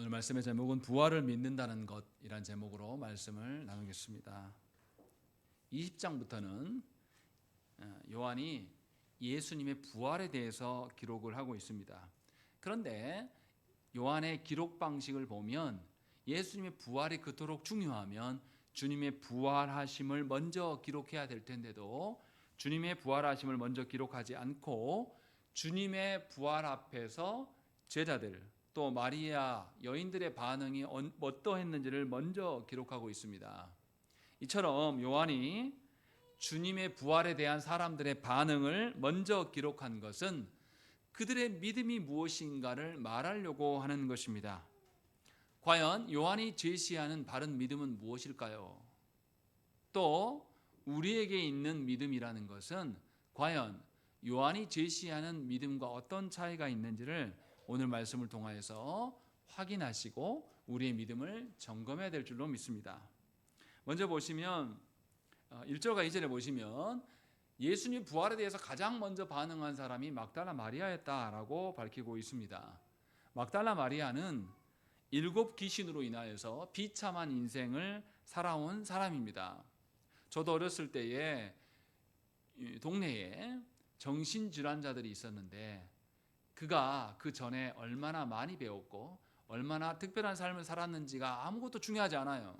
오늘 말씀의 제목은 부활을 믿는다는 것이란 제목으로 말씀을 나누겠습니다. 20장부터는 요한이 예수님의 부활에 대해서 기록을 하고 있습니다. 그런데 요한의 기록 방식을 보면 예수님의 부활이 그토록 중요하면 주님의 부활하심을 먼저 기록해야 될 텐데도 주님의 부활하심을 먼저 기록하지 않고 주님의 부활 앞에서 제자들 또 마리아 여인들의 반응이 어떠했는지를 먼저 기록하고 있습니다. 이처럼 요한이 주님의 부활에 대한 사람들의 반응을 먼저 기록한 것은 그들의 믿음이 무엇인가를 말하려고 하는 것입니다. 과연 요한이 제시하는 바른 믿음은 무엇일까요? 또 우리에게 있는 믿음이라는 것은 과연 요한이 제시하는 믿음과 어떤 차이가 있는지를 오늘 말씀을 통하여서 확인하시고 우리의 믿음을 점검해야 될 줄로 믿습니다. 먼저 보시면 1절과 2절에 보시면 예수님 부활에 대해서 가장 먼저 반응한 사람이 막달라 마리아였다라고 밝히고 있습니다. 막달라 마리아는 7 귀신으로 인하여서 비참한 인생을 살아온 사람입니다. 저도 어렸을 때에 동네에 정신질환자들이 있었는데 그가 그 전에 얼마나 많이 배웠고 얼마나 특별한 삶을 살았는지가 아무것도 중요하지 않아요.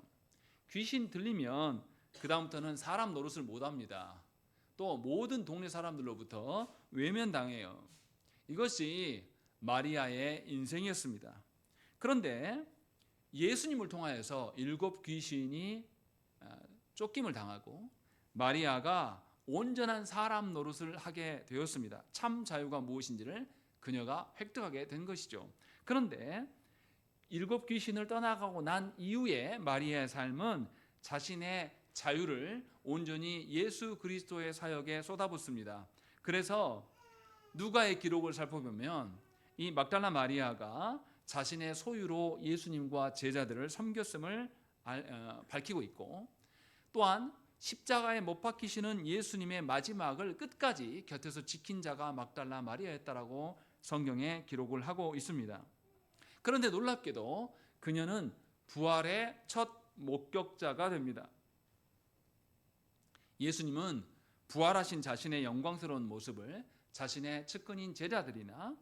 귀신 들리면 그 다음부터는 사람 노릇을 못합니다. 또 모든 동네 사람들로부터 외면당해요. 이것이 마리아의 인생이었습니다. 그런데 예수님을 통하여서 7 귀신이 쫓김을 당하고 마리아가 온전한 사람 노릇을 하게 되었습니다. 참 자유가 무엇인지를 그녀가 획득하게 된 것이죠. 그런데 7 귀신을 떠나가고 난 이후에 마리아의 삶은 자신의 자유를 온전히 예수 그리스도의 사역에 쏟아붓습니다. 그래서 누가의 기록을 살펴보면 이 막달라 마리아가 자신의 소유로 예수님과 제자들을 섬겼음을 밝히고 있고, 또한 십자가에 못 박히시는 예수님의 마지막을 끝까지 곁에서 지킨 자가 막달라 마리아였다라고 성경에 기록을 하고 있습니다. 그런데 놀랍게도 그녀는 부활의 첫 목격자가 됩니다. 예수님은 부활하신 자신의 영광스러운 모습을 자신의 측근인 제자들이나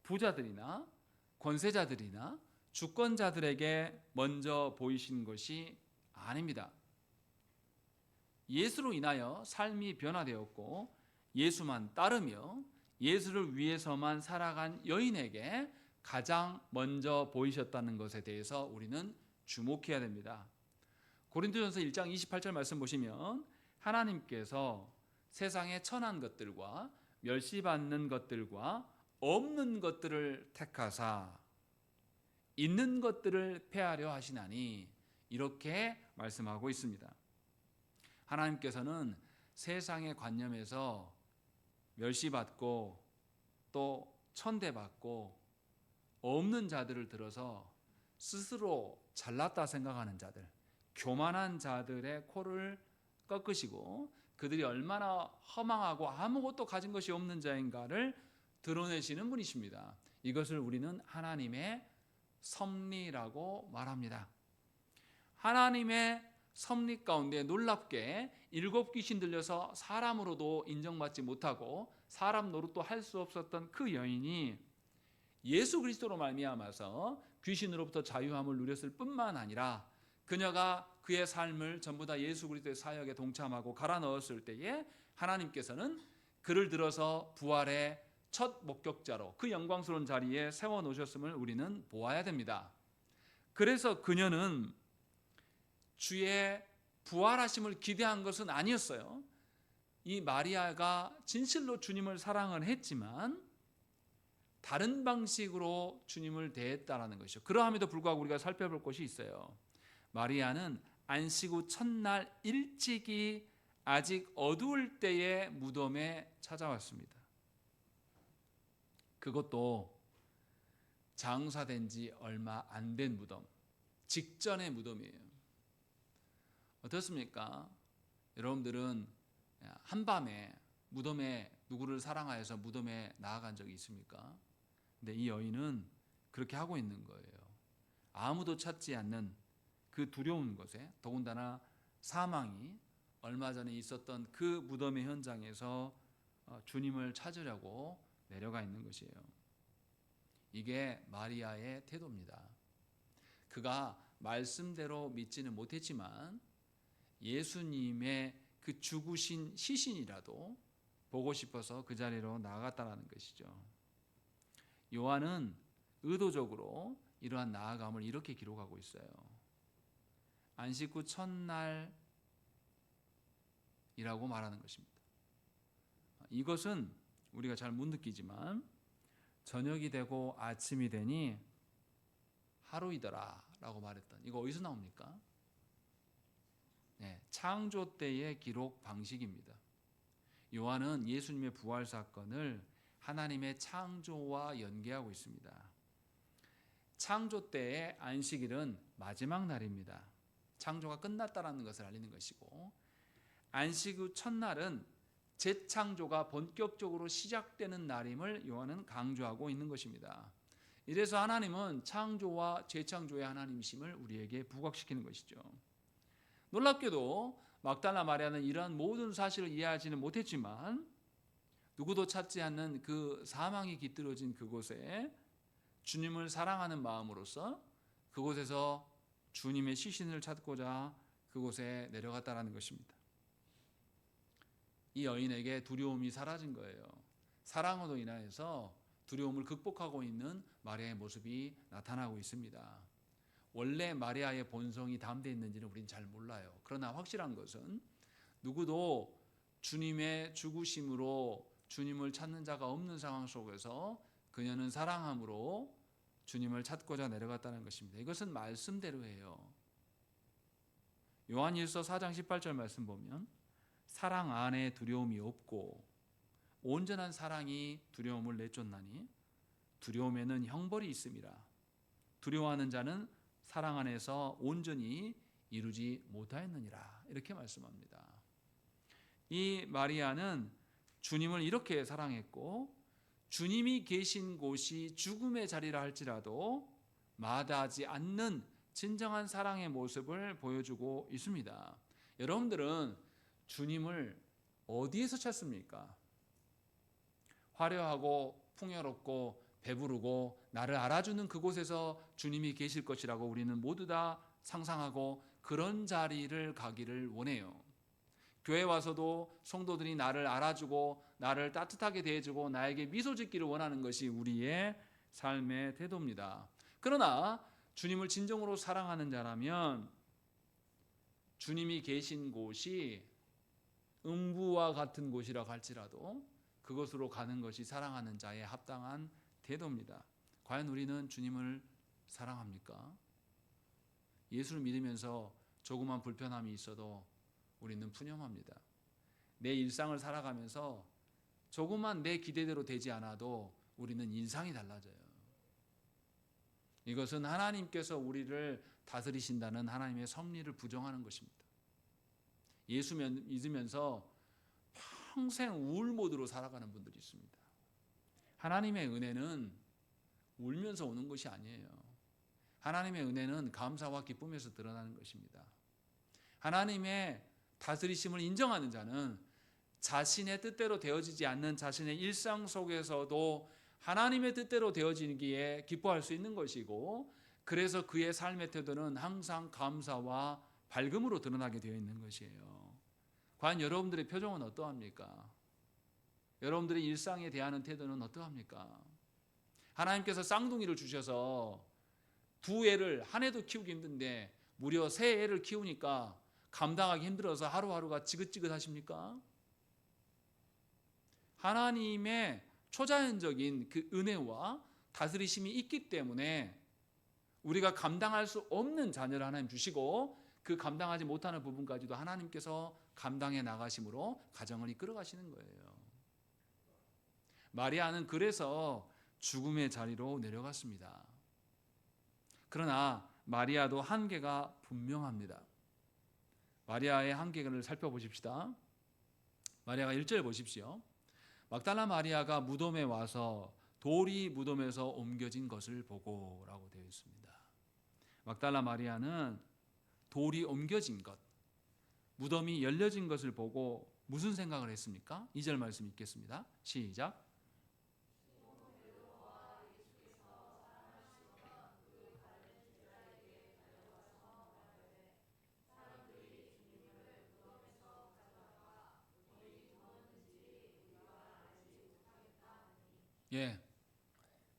부자들이나 권세자들이나 주권자들에게 먼저 보이신 것이 아닙니다. 예수로 인하여 삶이 변화되었고 예수만 따르며 예수를 위해서만 살아간 여인에게 가장 먼저 보이셨다는 것에 대해서 우리는 주목해야 됩니다. 고린도전서 1장 28절 말씀 보시면 하나님께서 세상에 천한 것들과 멸시받는 것들과 없는 것들을 택하사 있는 것들을 폐하려 하시나니 이렇게 말씀하고 있습니다. 하나님께서는 세상의 관념에서 멸시받고 또 천대받고 없는 자들을 들어서 스스로 잘났다 생각하는 자들, 교만한 자들의 코를 꺾으시고 그들이 얼마나 허망하고 아무것도 가진 것이 없는 자인가를 드러내시는 분이십니다. 이것을 우리는 하나님의 섭리라고 말합니다. 하나님의 섭리 가운데 놀랍게 7 귀신 들려서 사람으로도 인정받지 못하고 사람 노릇도 할 수 없었던 그 여인이 예수 그리스도로 말미암아서 귀신으로부터 자유함을 누렸을 뿐만 아니라 그녀가 그의 삶을 전부 다 예수 그리스도의 사역에 동참하고 갈아 넣었을 때에 하나님께서는 그를 들어서 부활의 첫 목격자로 그 영광스러운 자리에 세워놓으셨음을 우리는 보아야 됩니다. 그래서 그녀는 주의 부활하심을 기대한 것은 아니었어요. 이 마리아가 진실로 주님을 사랑을 했지만 다른 방식으로 주님을 대했다라는 것이죠. 그러함에도 불구하고 우리가 살펴볼 것이 있어요. 마리아는 안식 후 첫날 일찍이 아직 어두울 때에 무덤에 찾아왔습니다. 그것도 장사된 지 얼마 안 된 무덤, 직전의 무덤이에요. 어떻습니까? 여러분들은 한밤에 무덤에 누구를 사랑하여서 무덤에 나아간 적이 있습니까? 근데 이 여인은 그렇게 하고 있는 거예요. 아무도 찾지 않는 그 두려운 곳에, 더군다나 사망이 얼마 전에 있었던 그 무덤의 현장에서 주님을 찾으려고 내려가 있는 것이에요. 이게 마리아의 태도입니다. 그가 말씀대로 믿지는 못했지만 예수님의 그 죽으신 시신이라도 보고 싶어서 그 자리로 나아갔다는 것이죠. 요한은 의도적으로 이러한 나아감을 이렇게 기록하고 있어요. 안식 후 첫날이라고 말하는 것입니다. 이것은 우리가 잘 못 느끼지만 저녁이 되고 아침이 되니 하루이더라 라고 말했던, 이거 어디서 나옵니까? 네, 창조 때의 기록 방식입니다. 요한은 예수님의 부활 사건을 하나님의 창조와 연계하고 있습니다. 창조 때의 안식일은 마지막 날입니다. 창조가 끝났다는 것을 알리는 것이고, 안식 후 첫날은 재창조가 본격적으로 시작되는 날임을 요한은 강조하고 있는 것입니다. 이래서 하나님은 창조와 재창조의 하나님이심을 우리에게 부각시키는 것이죠. 놀랍게도 막달라 마리아는 이러한 모든 사실을 이해하지는 못했지만 누구도 찾지 않는 그 사망이 깃들어진 그곳에 주님을 사랑하는 마음으로서 그곳에서 주님의 시신을 찾고자 그곳에 내려갔다는 것입니다. 이 여인에게 두려움이 사라진 거예요. 사랑으로 인하여서 두려움을 극복하고 있는 마리아의 모습이 나타나고 있습니다. 원래 마리아의 본성이 담대해 있는지는 우리는 잘 몰라요. 그러나 확실한 것은 누구도 주님의 죽으심으로 주님을 찾는 자가 없는 상황 속에서 그녀는 사랑함으로 주님을 찾고자 내려갔다는 것입니다. 이것은 말씀대로예요. 요한일서 4장 18절 말씀 보면 사랑 안에 두려움이 없고 온전한 사랑이 두려움을 내쫓나니 두려움에는 형벌이 있음이라. 두려워하는 자는 사랑 안에서 온전히 이루지 못하였느니라. 이렇게 말씀합니다. 이 마리아는 주님을 이렇게 사랑했고 주님이 계신 곳이 죽음의 자리라 할지라도 마다하지 않는 진정한 사랑의 모습을 보여주고 있습니다. 여러분들은 주님을 어디에서 찾습니까? 화려하고 풍요롭고 배부르고 나를 알아주는 그곳에서 주님이 계실 것이라고 우리는 모두 다 상상하고 그런 자리를 가기를 원해요. 교회 와서도 성도들이 나를 알아주고 나를 따뜻하게 대해주고 나에게 미소 짓기를 원하는 것이 우리의 삶의 태도입니다. 그러나 주님을 진정으로 사랑하는 자라면 주님이 계신 곳이 음부와 같은 곳이라고 할지라도 그것으로 가는 것이 사랑하는 자의 합당한 태도입니다. 과연 우리는 주님을 사랑합니까? 예수를 믿으면서 조그만 불편함이 있어도 우리는 푸념합니다. 내 일상을 살아가면서 조그만 내 기대대로 되지 않아도 우리는 인상이 달라져요. 이것은 하나님께서 우리를 다스리신다는 하나님의 섭리를 부정하는 것입니다. 예수 믿으면서 평생 우울 모드로 살아가는 분들이 있습니다. 하나님의 은혜는 울면서 오는 것이 아니에요. 하나님의 은혜는 감사와 기쁨에서 드러나는 것입니다. 하나님의 다스리심을 인정하는 자는 자신의 뜻대로 되어지지 않는 자신의 일상 속에서도 하나님의 뜻대로 되어지기에 기뻐할 수 있는 것이고, 그래서 그의 삶의 태도는 항상 감사와 밝음으로 드러나게 되어 있는 것이에요. 과연 여러분들의 표정은 어떠합니까? 여러분들의 일상에 대하는 태도는 어떠합니까? 하나님께서 쌍둥이를 주셔서 두 애를 한 해도 키우기 힘든데 무려 세 애를 키우니까 감당하기 힘들어서 하루하루가 지긋지긋하십니까? 하나님의 초자연적인 그 은혜와 다스리심이 있기 때문에 우리가 감당할 수 없는 자녀를 하나님 주시고 그 감당하지 못하는 부분까지도 하나님께서 감당해 나가심으로 가정을 이끌어 가시는 거예요. 마리아는 그래서 죽음의 자리로 내려갔습니다. 그러나 마리아도 한계가 분명합니다. 마리아의 한계를 살펴보십시다. 마리아가 1절 보십시오. 막달라 마리아가 무덤에 와서 돌이 무덤에서 옮겨진 것을 보고 라고 되어 있습니다. 막달라 마리아는 돌이 옮겨진 것, 무덤이 열려진 것을 보고 무슨 생각을 했습니까? 2절 말씀 읽겠습니다. 시작. 예,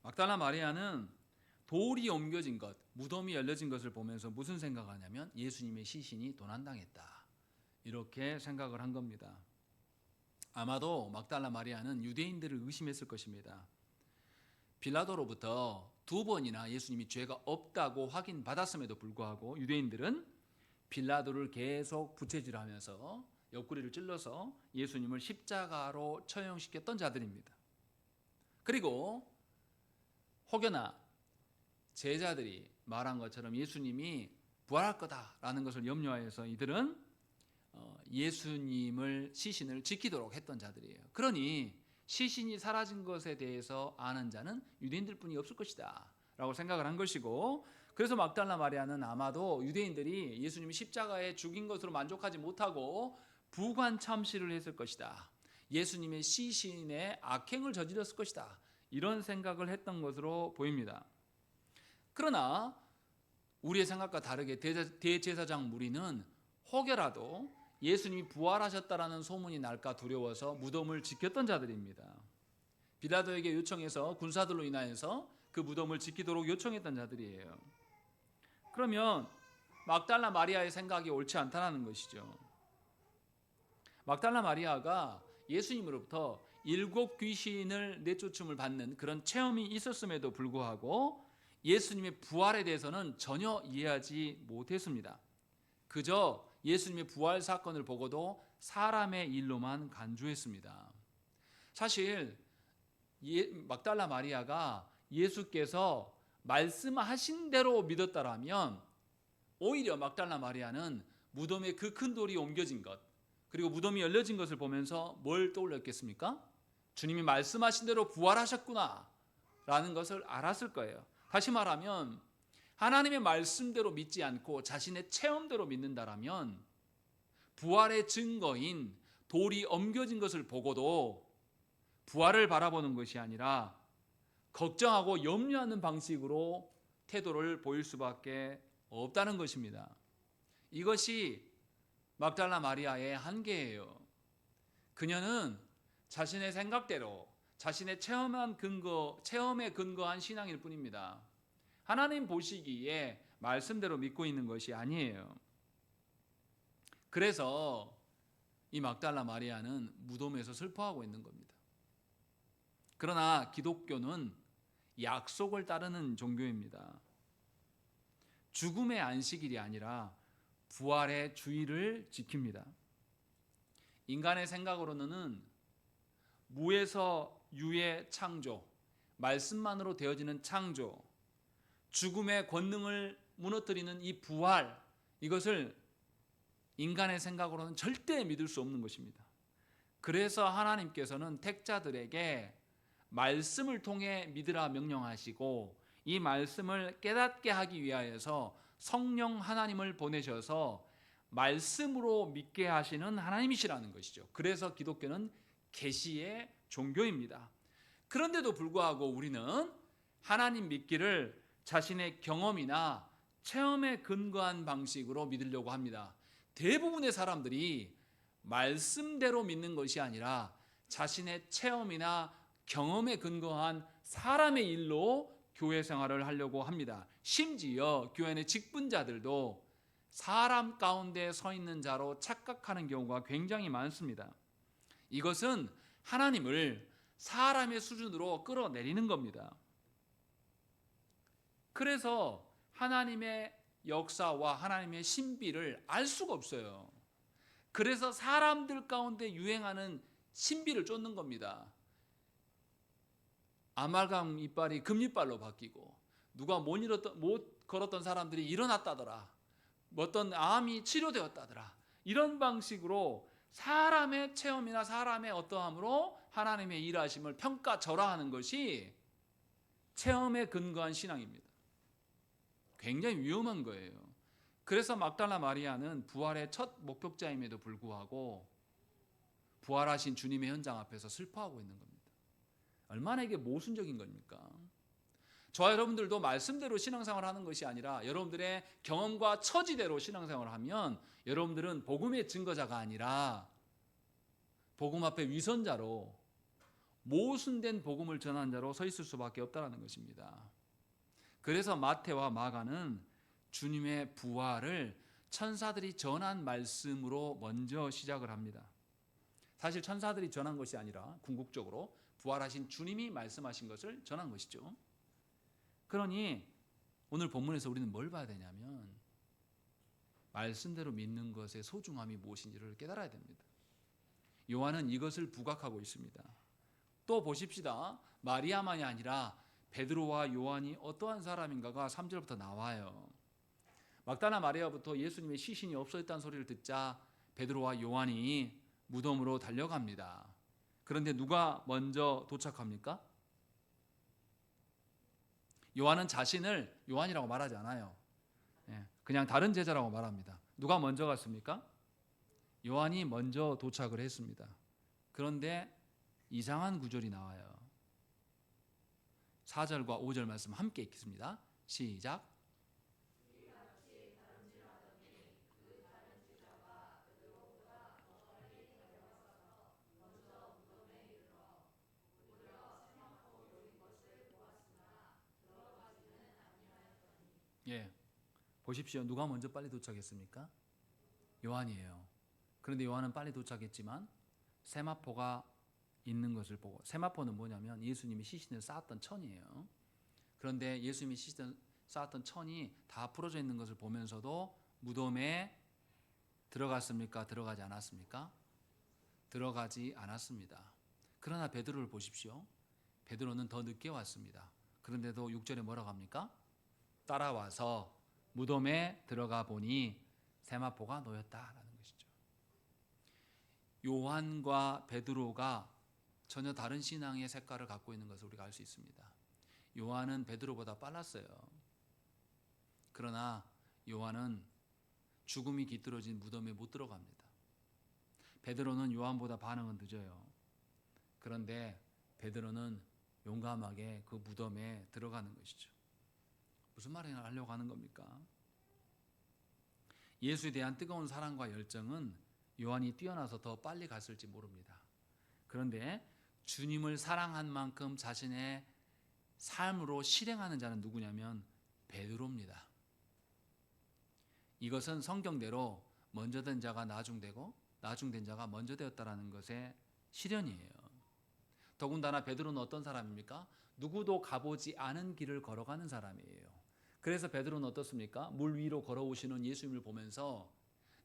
막달라 마리아는 돌이 옮겨진 것, 무덤이 열려진 것을 보면서 무슨 생각을 하냐면 예수님의 시신이 도난당했다, 이렇게 생각을 한 겁니다. 아마도 막달라 마리아는 유대인들을 의심했을 것입니다. 빌라도로부터 2번이나 예수님이 죄가 없다고 확인받았음에도 불구하고 유대인들은 빌라도를 계속 부채질하면서 옆구리를 찔러서 예수님을 십자가로 처형시켰던 자들입니다. 그리고 혹여나 제자들이 말한 것처럼 예수님이 부활할 거다라는 것을 염려하여서 이들은 예수님을 시신을 지키도록 했던 자들이에요. 그러니 시신이 사라진 것에 대해서 아는 자는 유대인들 뿐이 없을 것이다 라고 생각을 한 것이고, 그래서 막달라 마리아는 아마도 유대인들이 예수님이 십자가에 죽인 것으로 만족하지 못하고 부관 참시를 했을 것이다, 예수님의 시신에 악행을 저질렀을 것이다, 이런 생각을 했던 것으로 보입니다. 그러나 우리의 생각과 다르게 대제사장 무리는 혹여라도 예수님이 부활하셨다라는 소문이 날까 두려워서 무덤을 지켰던 자들입니다. 빌라도에게 요청해서 군사들로 인하여서 그 무덤을 지키도록 요청했던 자들이에요. 그러면 막달라 마리아의 생각이 옳지 않다는 것이죠. 막달라 마리아가 예수님으로부터 7 귀신을 내쫓음을 받는 그런 체험이 있었음에도 불구하고 예수님의 부활에 대해서는 전혀 이해하지 못했습니다. 그저 예수님의 부활 사건을 보고도 사람의 일로만 간주했습니다. 사실 막달라 마리아가 예수께서 말씀하신 대로 믿었다라면 오히려 막달라 마리아는 무덤에 그 큰 돌이 옮겨진 것, 그리고 무덤이 열려진 것을 보면서 뭘 떠올렸겠습니까? 주님이 말씀하신 대로 부활하셨구나 라는 것을 알았을 거예요. 다시 말하면 하나님의 말씀대로 믿지 않고 자신의 체험대로 믿는다라면 부활의 증거인 돌이 옮겨진 것을 보고도 부활을 바라보는 것이 아니라 걱정하고 염려하는 방식으로 태도를 보일 수밖에 없다는 것입니다. 이것이 막달라 마리아의 한계예요. 그녀는 자신의 생각대로 자신의 체험에 근거한 신앙일 뿐입니다. 하나님 보시기에 말씀대로 믿고 있는 것이 아니에요. 그래서 이 막달라 마리아는 무덤에서 슬퍼하고 있는 겁니다. 그러나 기독교는 약속을 따르는 종교입니다. 죽음의 안식일이 아니라 부활의 주일을 지킵니다. 인간의 생각으로는 무에서 유의 창조, 말씀만으로 되어지는 창조, 죽음의 권능을 무너뜨리는 이 부활, 이것을 인간의 생각으로는 절대 믿을 수 없는 것입니다. 그래서 하나님께서는 택자들에게 말씀을 통해 믿으라 명령하시고 이 말씀을 깨닫게 하기 위하여서 성령 하나님을 보내셔서 말씀으로 믿게 하시는 하나님이시라는 것이죠. 그래서 기독교는 계시의 종교입니다. 그런데도 불구하고 우리는 하나님 믿기를 자신의 경험이나 체험에 근거한 방식으로 믿으려고 합니다. 대부분의 사람들이 말씀대로 믿는 것이 아니라 자신의 체험이나 경험에 근거한 사람의 일로 교회 생활을 하려고 합니다. 심지어 교회 내 직분자들도 사람 가운데 서 있는 자로 착각하는 경우가 굉장히 많습니다. 이것은 하나님을 사람의 수준으로 끌어내리는 겁니다. 그래서 하나님의 역사와 하나님의 신비를 알 수가 없어요. 그래서 사람들 가운데 유행하는 신비를 쫓는 겁니다. 아말감 이빨이 금이빨로 바뀌고, 누가 못 걸었던 사람들이 일어났다더라, 어떤 암이 치료되었다더라, 이런 방식으로 사람의 체험이나 사람의 어떠함으로 하나님의 일하심을 평가절하하는 것이 체험에 근거한 신앙입니다. 굉장히 위험한 거예요. 그래서 막달라 마리아는 부활의 첫 목격자임에도 불구하고 부활하신 주님의 현장 앞에서 슬퍼하고 있는 겁니다. 얼마나 이게 모순적인 겁니까? 저와 여러분들도 말씀대로 신앙생활을 하는 것이 아니라 여러분들의 경험과 처지대로 신앙생활을 하면 여러분들은 복음의 증거자가 아니라 복음 앞에 위선자로 모순된 복음을 전한 자로 서 있을 수밖에 없다는 것입니다. 그래서 마태와 마가는 주님의 부활을 천사들이 전한 말씀으로 먼저 시작을 합니다. 사실 천사들이 전한 것이 아니라 궁극적으로 부활하신 주님이 말씀하신 것을 전한 것이죠. 그러니 오늘 본문에서 우리는 뭘 봐야 되냐면 말씀대로 믿는 것의 소중함이 무엇인지를 깨달아야 됩니다. 요한은 이것을 부각하고 있습니다. 또 보십시다. 마리아만이 아니라 베드로와 요한이 어떠한 사람인가가 3절부터 나와요. 막달라 마리아부터 예수님의 시신이 없어졌다는 소리를 듣자 베드로와 요한이 무덤으로 달려갑니다. 그런데 누가 먼저 도착합니까? 요한은 자신을 요한이라고 말하지 않아요. 그냥 다른 제자라고 말합니다. 누가 먼저 갔습니까? 요한이 먼저 도착을 했습니다. 그런데 이상한 구절이 나와요. 4절과 5절 말씀 함께 읽겠습니다. 시작. 예, 보십시오. 누가 먼저 빨리 도착했습니까? 요한이에요. 그런데 요한은 빨리 도착했지만 세마포가 있는 것을 보고, 세마포는 뭐냐면 예수님이 시신을 쌓았던 천이에요. 그런데 예수님이 시신을 쌓았던 천이 다 풀어져 있는 것을 보면서도 무덤에 들어갔습니까? 들어가지 않았습니까? 들어가지 않았습니다. 그러나 베드로를 보십시오. 베드로는 더 늦게 왔습니다. 그런데도 6절에 뭐라고 합니까? 따라와서 무덤에 들어가 보니 세마포가 놓였다라는 것이죠. 요한과 베드로가 전혀 다른 신앙의 색깔을 갖고 있는 것을 우리가 알 수 있습니다. 요한은 베드로보다 빨랐어요. 그러나 요한은 죽음이 깃들어진 무덤에 못 들어갑니다. 베드로는 요한보다 반응은 늦어요. 그런데 베드로는 용감하게 그 무덤에 들어가는 것이죠. 무슨 말을 하려고 하는 겁니까? 예수에 대한 뜨거운 사랑과 열정은 요한이 뛰어나서 더 빨리 갔을지 모릅니다. 그런데 주님을 사랑한 만큼 자신의 삶으로 실행하는 자는 누구냐면 베드로입니다. 이것은 성경대로 먼저 된 자가 나중되고 나중된 자가 먼저 되었다라는 것의 실현이에요. 더군다나 베드로는 어떤 사람입니까? 누구도 가보지 않은 길을 걸어가는 사람이에요. 그래서 베드로는 어떻습니까? 물 위로 걸어오시는 예수님을 보면서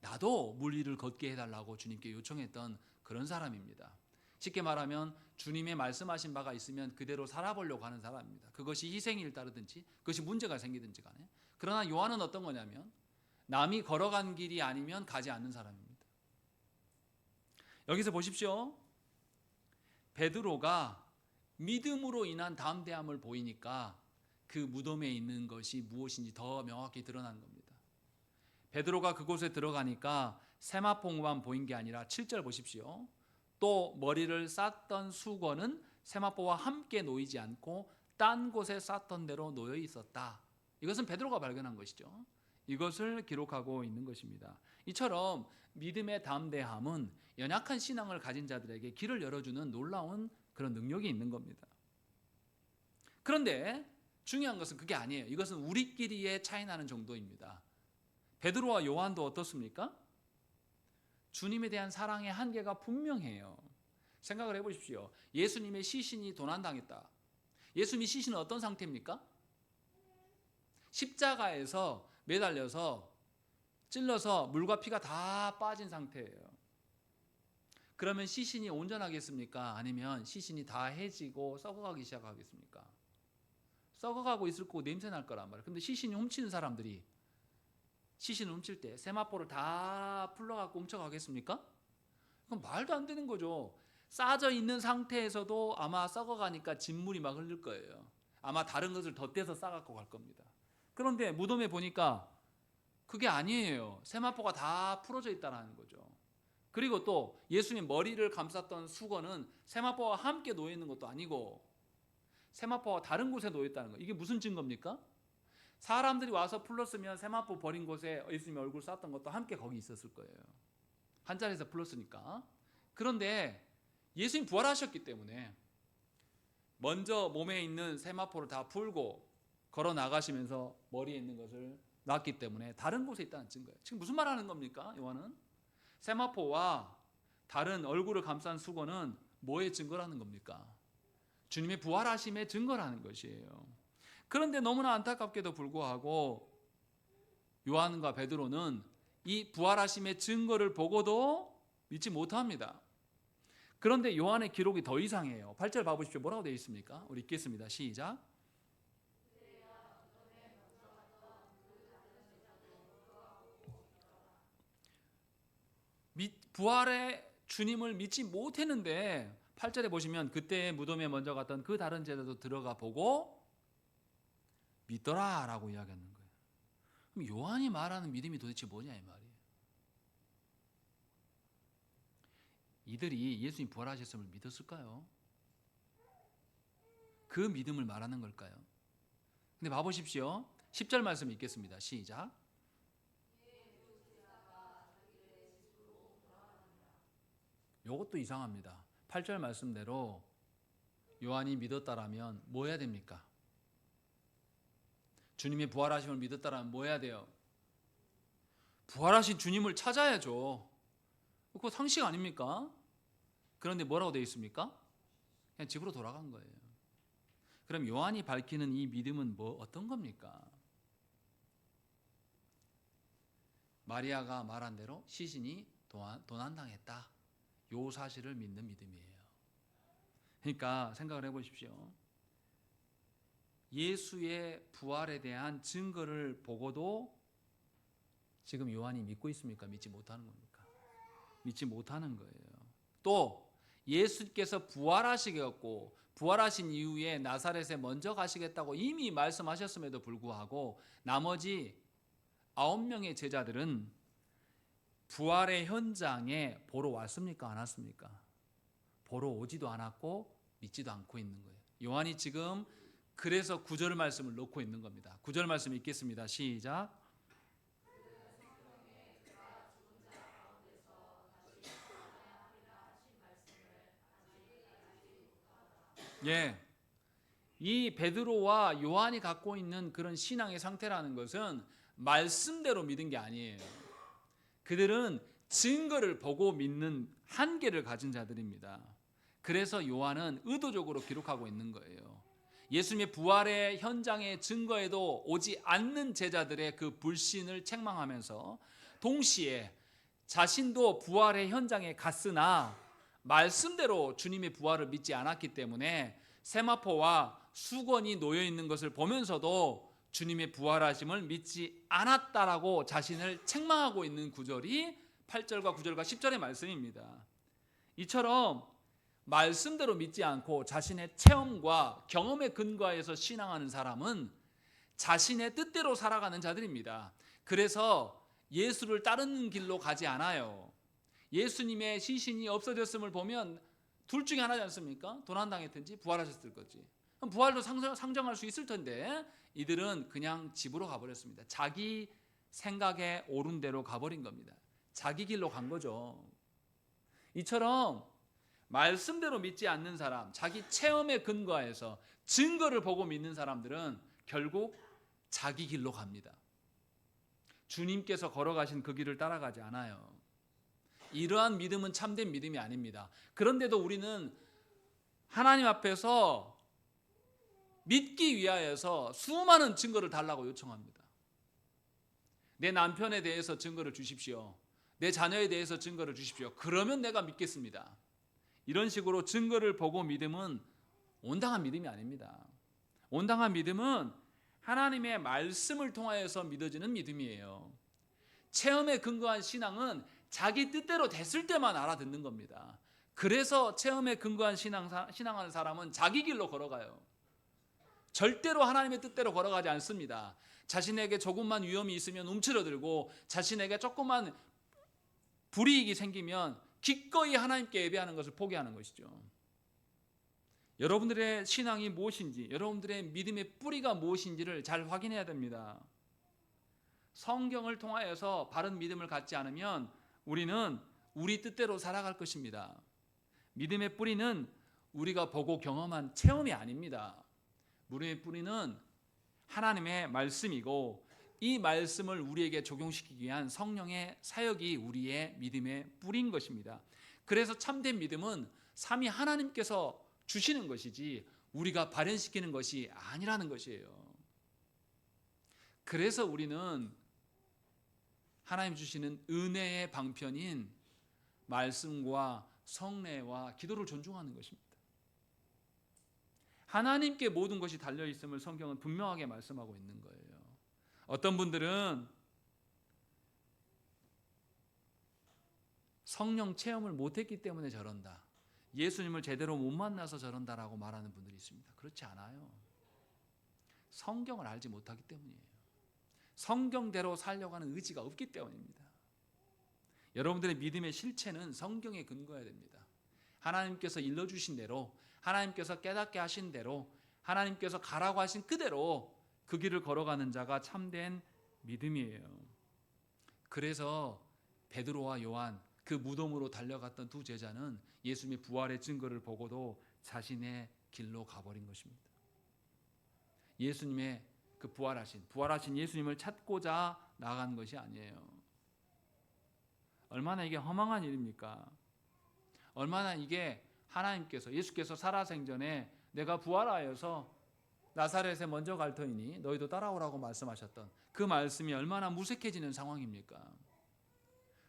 나도 물 위를 걷게 해달라고 주님께 요청했던 그런 사람입니다. 쉽게 말하면 주님의 말씀하신 바가 있으면 그대로 살아보려고 하는 사람입니다. 그것이 희생일 따르든지 그것이 문제가 생기든지 간에. 그러나 요한은 어떤 거냐면 남이 걸어간 길이 아니면 가지 않는 사람입니다. 여기서 보십시오. 베드로가 믿음으로 인한 담대함을 보이니까 그 무덤에 있는 것이 무엇인지 더 명확히 드러나는 겁니다. 베드로가 그곳에 들어가니까 세마포만 보인 게 아니라 7절 보십시오. 또 머리를 쌌던 수건은 세마포와 함께 놓이지 않고 딴 곳에 쌌던 대로 놓여 있었다. 이것은 베드로가 발견한 것이죠. 이것을 기록하고 있는 것입니다. 이처럼 믿음의 담대함은 연약한 신앙을 가진 자들에게 길을 열어주는 놀라운 그런 능력이 있는 겁니다. 그런데 중요한 것은 그게 아니에요. 이것은 우리끼리의 차이 나는 정도입니다. 베드로와 요한도 어떻습니까? 주님에 대한 사랑의 한계가 분명해요. 생각을 해보십시오. 예수님의 시신이 도난당했다. 예수님의 시신은 어떤 상태입니까? 십자가에서 매달려서 찔러서 물과 피가 다 빠진 상태예요. 그러면 시신이 온전하겠습니까? 아니면 시신이 다 해지고 썩어가기 시작하겠습니까? 썩어가고 있을 거고 냄새 날 거란 말이에요. 근데 시신이 훔치는 사람들이 시신을 훔칠 때 세마포를 다 풀러갖고 훔쳐가겠습니까? 그건 말도 안 되는 거죠. 싸져 있는 상태에서도 아마 썩어가니까 진물이 막 흐를 거예요. 아마 다른 것을 덧대서 싸갖고 갈 겁니다. 그런데 무덤에 보니까 그게 아니에요. 세마포가 다 풀어져 있다는 거죠. 그리고 또 예수님 머리를 감쌌던 수건은 세마포와 함께 놓여 있는 것도 아니고 세마포가 다른 곳에 놓여 있다는 거. 이게 무슨 증거입니까? 사람들이 와서 풀렀으면 세마포 버린 곳에 예수님 얼굴 쌌던 것도 함께 거기 있었을 거예요. 한 자리에서 풀렀으니까. 그런데 예수님 부활하셨기 때문에 먼저 몸에 있는 세마포를 다 풀고 걸어 나가시면서 머리에 있는 것을 놨기 때문에 다른 곳에 있다는 증거예요. 지금 무슨 말 하는 겁니까? 요한은 세마포와 다른 얼굴을 감싼 수건은 뭐의 증거라는 겁니까? 주님의 부활하심의 증거라는 것이에요. 그런데 너무나 안타깝게도 불구하고 요한과 베드로는 이 부활하심의 증거를 보고도 믿지 못합니다. 그런데 요한의 기록이 더 이상해요. 8절 봐보십시오. 뭐라고 되어 있습니까? 우리 읽겠습니다. 시작. 부활의 주님을 믿지 못했는데 8절에 보시면 그때 무덤에 먼저 갔던 그 다른 제자도 들어가 보고 믿더라 라고 이야기하는 거예요. 그럼 요한이 말하는 믿음이 도대체 뭐냐 이 말이에요. 이들이 예수님 부활하셨음을 믿었을까요? 그 믿음을 말하는 걸까요? 근데 봐보십시오. 10절 말씀 읽겠습니다. 시작. 이것도 이상합니다. 8절 말씀대로 요한이 믿었다라면 뭐 해야 됩니까? 주님의 부활하심을 믿었다라면 뭐 해야 돼요? 부활하신 주님을 찾아야죠. 그거 상식 아닙니까? 그런데 뭐라고 되어 있습니까? 그냥 집으로 돌아간 거예요. 그럼 요한이 밝히는 이 믿음은 뭐 어떤 겁니까? 마리아가 말한 대로 시신이 도난당했다. 요 사실을 믿는 믿음이에요. 그러니까 생각을 해보십시오. 예수의 부활에 대한 증거를 보고도 지금 요한이 믿고 있습니까? 믿지 못하는 겁니까? 믿지 못하는 거예요. 또 예수께서 부활하시겠고 부활하신 이후에 나사렛에 먼저 가시겠다고 이미 말씀하셨음에도 불구하고 나머지 9명의 제자들은 부활의 현장에 보러 왔습니까? 안 왔습니까? 보러 오지도 않았고 믿지도 않고 있는 거예요. 요한이 지금 그래서 9절 말씀을 놓고 있는 겁니다. 9절 말씀 읽겠습니다. 시작. 예. 이 베드로와 요한이 갖고 있는 그런 신앙의 상태라는 것은 말씀대로 믿은 게 아니에요. 그들은 증거를 보고 믿는 한계를 가진 자들입니다. 그래서 요한은 의도적으로 기록하고 있는 거예요. 예수님의 부활의 현장의 증거에도 오지 않는 제자들의 그 불신을 책망하면서 동시에 자신도 부활의 현장에 갔으나 말씀대로 주님의 부활을 믿지 않았기 때문에 세마포와 수건이 놓여 있는 것을 보면서도 주님의 부활하심을 믿지 않았다라고 자신을 책망하고 있는 구절이 8절과 9절과 10절의 말씀입니다. 이처럼 말씀대로 믿지 않고 자신의 체험과 경험에 근거해서 신앙하는 사람은 자신의 뜻대로 살아가는 자들입니다. 그래서 예수를 따르는 길로 가지 않아요. 예수님의 시신이 없어졌음을 보면 둘 중에 하나지 않습니까? 도난당했든지 부활하셨을 거지. 그럼 부활도 상정할 수 있을 텐데 이들은 그냥 집으로 가버렸습니다. 자기 생각에 옳은 대로 가버린 겁니다. 자기 길로 간 거죠. 이처럼 말씀대로 믿지 않는 사람, 자기 체험에 근거해서 증거를 보고 믿는 사람들은 결국 자기 길로 갑니다. 주님께서 걸어가신 그 길을 따라가지 않아요. 이러한 믿음은 참된 믿음이 아닙니다. 그런데도 우리는 하나님 앞에서 믿기 위하여서 수많은 증거를 달라고 요청합니다. 내 남편에 대해서 증거를 주십시오. 내 자녀에 대해서 증거를 주십시오. 그러면 내가 믿겠습니다. 이런 식으로 증거를 보고 믿음은 온당한 믿음이 아닙니다. 온당한 믿음은 하나님의 말씀을 통하여서 믿어지는 믿음이에요. 체험에 근거한 신앙은 자기 뜻대로 됐을 때만 알아듣는 겁니다. 그래서 체험에 근거한 신앙하는 사람은 자기 길로 걸어가요. 절대로 하나님의 뜻대로 걸어가지 않습니다. 자신에게 조금만 위험이 있으면 움츠러들고 자신에게 조금만 불이익이 생기면 기꺼이 하나님께 예배하는 것을 포기하는 것이죠. 여러분들의 신앙이 무엇인지, 여러분들의 믿음의 뿌리가 무엇인지를 잘 확인해야 됩니다. 성경을 통하여서 바른 믿음을 갖지 않으면 우리는 우리 뜻대로 살아갈 것입니다. 믿음의 뿌리는 우리가 보고 경험한 체험이 아닙니다. 믿음의 뿌리는 하나님의 말씀이고 이 말씀을 우리에게 적용시키기 위한 성령의 사역이 우리의 믿음의 뿌리인 것입니다. 그래서 참된 믿음은 삼위 하나님께서 주시는 것이지 우리가 발현시키는 것이 아니라는 것이에요. 그래서 우리는 하나님 주시는 은혜의 방편인 말씀과 성례와 기도를 존중하는 것입니다. 하나님께 모든 것이 달려있음을 성경은 분명하게 말씀하고 있는 거예요. 어떤 분들은 성령 체험을 못했기 때문에 저런다, 예수님을 제대로 못 만나서 저런다라고 말하는 분들이 있습니다. 그렇지 않아요. 성경을 알지 못하기 때문이에요. 성경대로 살려고 하는 의지가 없기 때문입니다. 여러분들의 믿음의 실체는 성경에 근거해야 됩니다. 하나님께서 일러주신 대로, 하나님께서 깨닫게 하신 대로, 하나님께서 가라고 하신 그대로 그 길을 걸어가는 자가 참된 믿음이에요. 그래서 베드로와 요한, 그 무덤으로 달려갔던 두 제자는 예수님의 부활의 증거를 보고도 자신의 길로 가버린 것입니다. 예수님의 그 부활하신 예수님을 찾고자 나간 것이 아니에요. 얼마나 이게 허망한 일입니까? 얼마나 이게 하나님께서, 예수께서 살아생전에 내가 부활하여서 나사렛에 먼저 갈 터이니 너희도 따라오라고 말씀하셨던 그 말씀이 얼마나 무색해지는 상황입니까?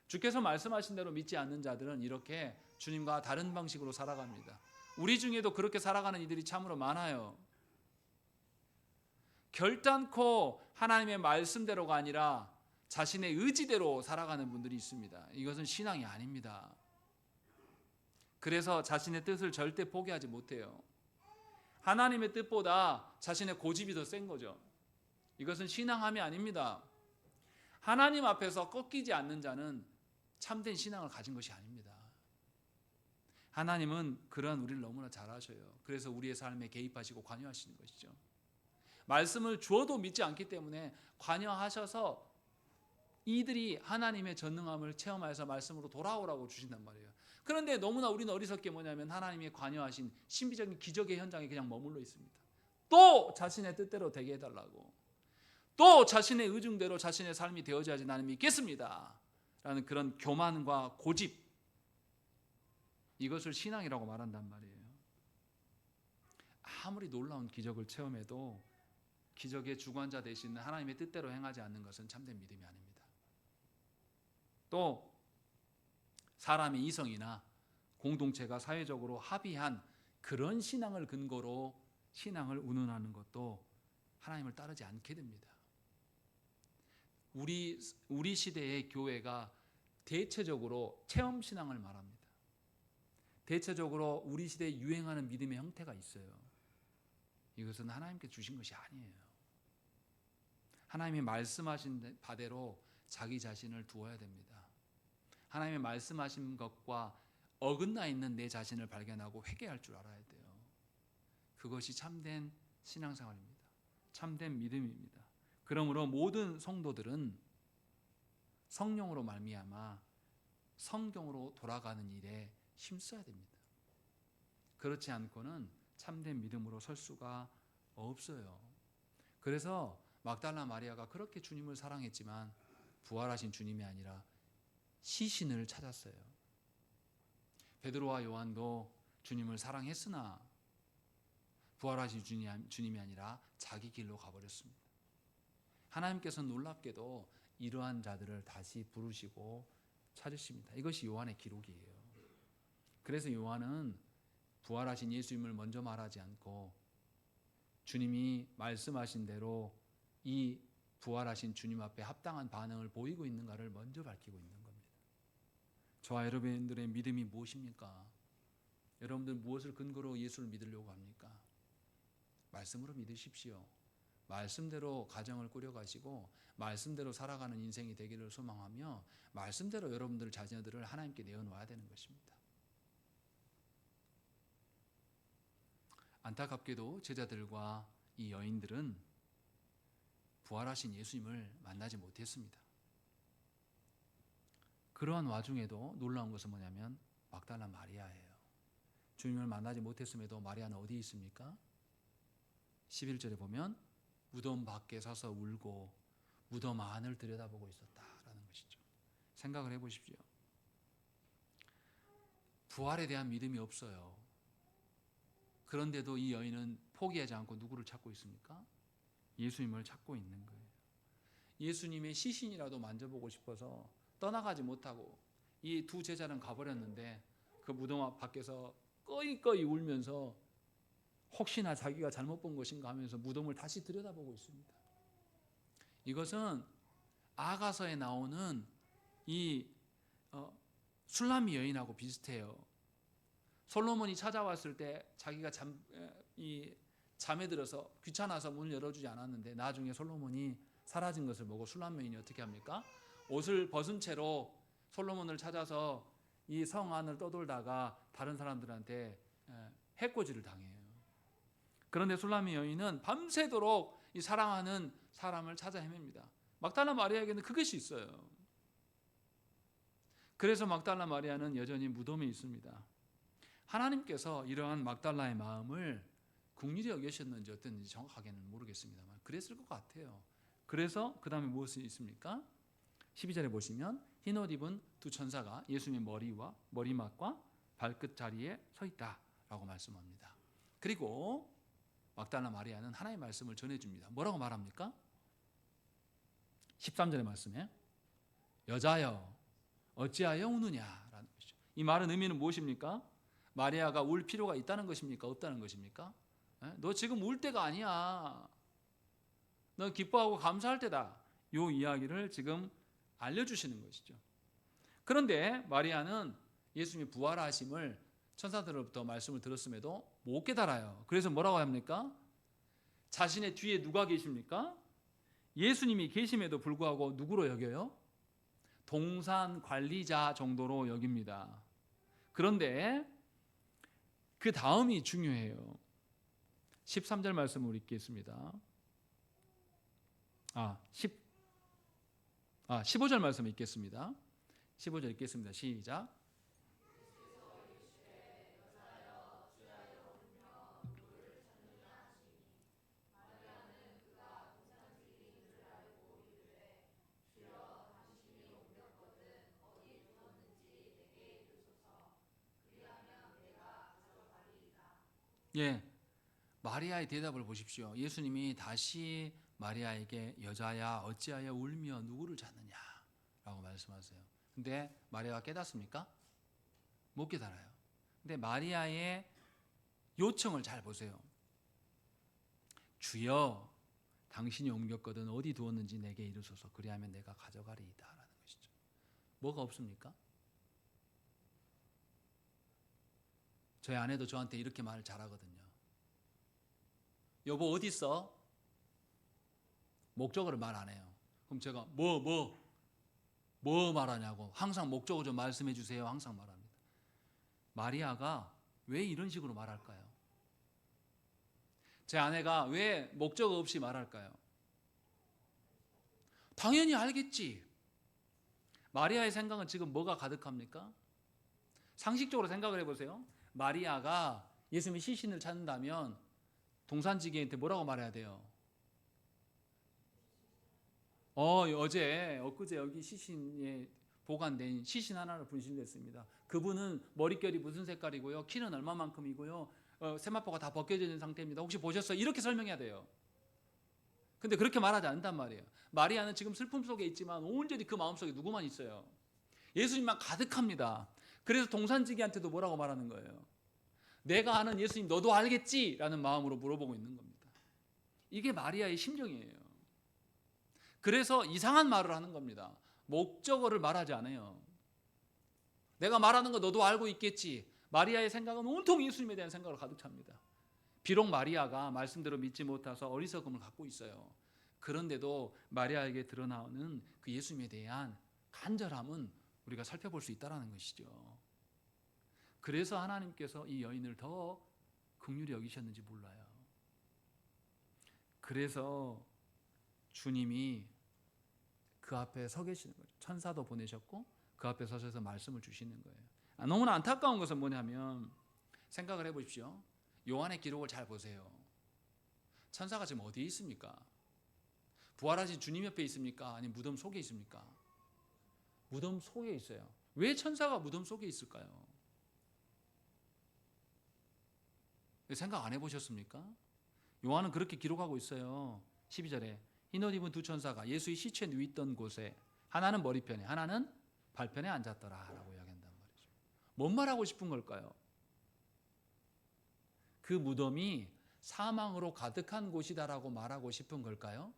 주께서 말씀하신 대로 믿지 않는 자들은 이렇게 주님과 다른 방식으로 살아갑니다. 우리 중에도 그렇게 살아가는 이들이 참으로 많아요. 결단코 하나님의 말씀대로가 아니라 자신의 의지대로 살아가는 분들이 있습니다. 이것은 신앙이 아닙니다. 그래서 자신의 뜻을 절대 포기하지 못해요. 하나님의 뜻보다 자신의 고집이 더 센 거죠. 이것은 신앙함이 아닙니다. 하나님 앞에서 꺾이지 않는 자는 참된 신앙을 가진 것이 아닙니다. 하나님은 그런 우리를 너무나 잘 아셔요. 그래서 우리의 삶에 개입하시고 관여하시는 것이죠. 말씀을 주어도 믿지 않기 때문에 관여하셔서 이들이 하나님의 전능함을 체험하여서 말씀으로 돌아오라고 주신단 말이에요. 그런데 너무나 우리는 어리석게 뭐냐면 하나님의 관여하신 신비적인 기적의 현장에 그냥 머물러 있습니다. 또 자신의 뜻대로 되게 해달라고, 또 자신의 의중대로 자신의 삶이 되어져야지 나는 믿겠습니다 라는 그런 교만과 고집, 이것을 신앙이라고 말한단 말이에요. 아무리 놀라운 기적을 체험해도 기적의 주관자 되시는 하나님의 뜻대로 행하지 않는 것은 참된 믿음이 아닙니다. 또 사람의 이성이나 공동체가 사회적으로 합의한 그런 신앙을 근거로 신앙을 운운하는 것도 하나님을 따르지 않게 됩니다. 우리 시대의 교회가 대체적으로 체험 신앙을 말합니다. 대체적으로 우리 시대에 유행하는 믿음의 형태가 있어요. 이것은 하나님께 주신 것이 아니에요. 하나님이 말씀하신 바대로 자기 자신을 두어야 됩니다. 하나님의 말씀하신 것과 어긋나 있는 내 자신을 발견하고 회개할 줄 알아야 돼요. 그것이 참된 신앙생활입니다. 참된 믿음입니다. 그러므로 모든 성도들은 성령으로 말미암아 성경으로 돌아가는 일에 힘써야 됩니다. 그렇지 않고는 참된 믿음으로 설 수가 없어요. 그래서 막달라 마리아가 그렇게 주님을 사랑했지만 부활하신 주님이 아니라 시신을 찾았어요. 베드로와 요한도 주님을 사랑했으나 부활하신 주님이 아니라 자기 길로 가버렸습니다. 하나님께서는 놀랍게도 이러한 자들을 다시 부르시고 찾으십니다. 이것이 요한의 기록이에요. 그래서 요한은 부활하신 예수님을 먼저 말하지 않고 주님이 말씀하신 대로 이 부활하신 주님 앞에 합당한 반응을 보이고 있는가를 먼저 밝히고 있는 겁니다. 저와 여러분들의 믿음이 무엇입니까? 여러분들 무엇을 근거로 예수를 믿으려고 합니까? 말씀으로 믿으십시오. 말씀대로 가정을 꾸려가시고 말씀대로 살아가는 인생이 되기를 소망하며 말씀대로 여러분들 자녀들을 하나님께 내어놓아야 되는 것입니다. 안타깝게도 제자들과 이 여인들은 부활하신 예수님을 만나지 못했습니다. 그러한 와중에도 놀라운 것은 뭐냐면 막달라 마리아예요. 주님을 만나지 못했음에도 마리아는 어디 있습니까? 11절에 보면 무덤 밖에 서서 울고 무덤 안을 들여다보고 있었다라는 것이죠. 생각을 해보십시오. 부활에 대한 믿음이 없어요. 그런데도 이 여인은 포기하지 않고 누구를 찾고 있습니까? 예수님을 찾고 있는 거예요. 예수님의 시신이라도 만져보고 싶어서 떠나가지 못하고 이 두 제자는 가버렸는데 그 무덤 밖에서 꺼이꺼이 울면서 혹시나 자기가 잘못 본 것인가 하면서 무덤을 다시 들여다보고 있습니다. 이것은 아가서에 나오는 이 술람미 여인하고 비슷해요. 솔로몬이 찾아왔을 때 자기가 잠에 들어서 귀찮아서 문을 열어주지 않았는데 나중에 솔로몬이 사라진 것을 보고 술람미 여인이 어떻게 합니까? 옷을 벗은 채로 솔로몬을 찾아서 이 성 안을 떠돌다가 다른 사람들한테 해코지를 당해요. 그런데 술람미 여인은 밤새도록 이 사랑하는 사람을 찾아 헤맵니다. 막달라 마리아에게는 그것이 있어요. 그래서 막달라 마리아는 여전히 무덤에 있습니다. 하나님께서 이러한 막달라의 마음을 긍휼히 여기셨는지 어땠는지 정확하게는 모르겠습니다만 그랬을 것 같아요. 그래서 그 다음에 무엇이 있습니까? 12절에 보시면 흰 옷 입은 두 천사가 예수님의 머리와 머리맡과 발끝 자리에 서 있다라고 말씀합니다. 그리고 막달라 마리아는 하나님의 말씀을 전해줍니다. 뭐라고 말합니까? 13절의 말씀에 여자여 어찌하여 우느냐라는 것이죠. 이 말은 의미는 무엇입니까? 마리아가 울 필요가 있다는 것입니까? 없다는 것입니까? 너 지금 울 때가 아니야. 너 기뻐하고 감사할 때다. 이 이야기를 지금 알려주시는 것이죠. 그런데 마리아는 예수님이 부활하심을 천사들로부터 말씀을 들었음에도 못 깨달아요. 그래서 뭐라고 합니까? 자신의 뒤에 누가 계십니까? 예수님이 계심에도 불구하고 누구로 여겨요? 동산 관리자 정도로 여깁니다. 그런데 그 다음이 중요해요. 13절 말씀을 읽겠습니다. 15절 말씀 읽겠습니다. 15절 읽겠습니다. 시작. 예, 마리아의 대답을 보십시오. 예수님이 다시 마리아에게 여자야 어찌하여 울며 누구를 찾느냐라고 말씀하세요. 근데 마리아가 깨닫습니까? 못 깨달아요. 근데 마리아의 요청을 잘 보세요. 주여 당신이 옮겼거든 어디 두었는지 내게 이르소서 그리하면 내가 가져가리이다 라는 것이죠. 뭐가 없습니까? 저희 아내도 저한테 이렇게 말을 잘하거든요. 여보 어디 있어? 목적어를 말 안 해요. 그럼 제가 뭐 말하냐고 항상 목적어 좀 말씀해 주세요 항상 말합니다. 마리아가 왜 이런 식으로 말할까요? 제 아내가 왜 목적어 없이 말할까요? 당연히 알겠지. 마리아의 생각은 지금 뭐가 가득합니까? 상식적으로 생각을 해보세요. 마리아가 예수님의 시신을 찾는다면 동산지기한테 뭐라고 말해야 돼요? 엊그제 여기 시신에 보관된 시신 하나를 분실됐습니다. 그분은 머릿결이 무슨 색깔이고요, 키는 얼마만큼이고요, 세마포가 다 벗겨져 있는 상태입니다. 혹시 보셨어요? 이렇게 설명해야 돼요. 근데 그렇게 말하지 않는단 말이에요. 마리아는 지금 슬픔 속에 있지만 온전히 그 마음속에 누구만 있어요? 예수님만 가득합니다. 그래서 동산지기한테도 뭐라고 말하는 거예요? 내가 아는 예수님 너도 알겠지? 라는 마음으로 물어보고 있는 겁니다. 이게 마리아의 심정이에요. 그래서 이상한 말을 하는 겁니다. 목적어를 말하지 않아요. 내가 말하는 거 너도 알고 있겠지. 마리아의 생각은 온통 예수님에 대한 생각으로 가득 찹니다. 비록 마리아가 말씀대로 믿지 못해서 어리석음을 갖고 있어요. 그런데도 마리아에게 드러나오는 그 예수님에 대한 간절함은 우리가 살펴볼 수 있다는 것이죠. 그래서 하나님께서 이 여인을 더 긍휼히 여기셨는지 몰라요. 그래서 주님이 그 앞에 서 계시는 거죠. 천사도 보내셨고 그 앞에 서셔서 말씀을 주시는 거예요. 너무나 안타까운 것은 뭐냐면, 생각을 해보십시오. 요한의 기록을 잘 보세요. 천사가 지금 어디에 있습니까? 부활하신 주님 옆에 있습니까? 아니면 무덤 속에 있습니까? 무덤 속에 있어요. 왜 천사가 무덤 속에 있을까요? 생각 안 해보셨습니까? 요한은 그렇게 기록하고 있어요. 12절에 흰옷 입은 두 천사가 예수의 시체 누있던 곳에 하나는 머리편에 하나는 발편에 앉았더라 라고 이야기한단 말이죠. 뭔 말하고 싶은 걸까요? 그 무덤이 사망으로 가득한 곳이다라고 말하고 싶은 걸까요?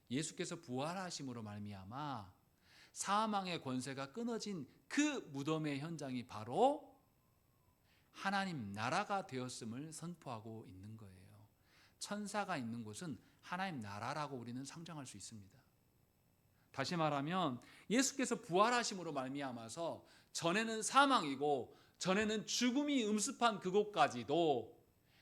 예수께서 부활하심으로 말미암아 사망의 권세가 끊어진 그 무덤의 현장이 바로 하나님 나라가 되었음을 선포하고 있는 거예요. 천사가 있는 곳은 하나님 나라라고 우리는 상정할 수 있습니다. 다시 말하면 예수께서 부활하심으로 말미암아서 전에는 사망이고 전에는 죽음이 음습한 그곳까지도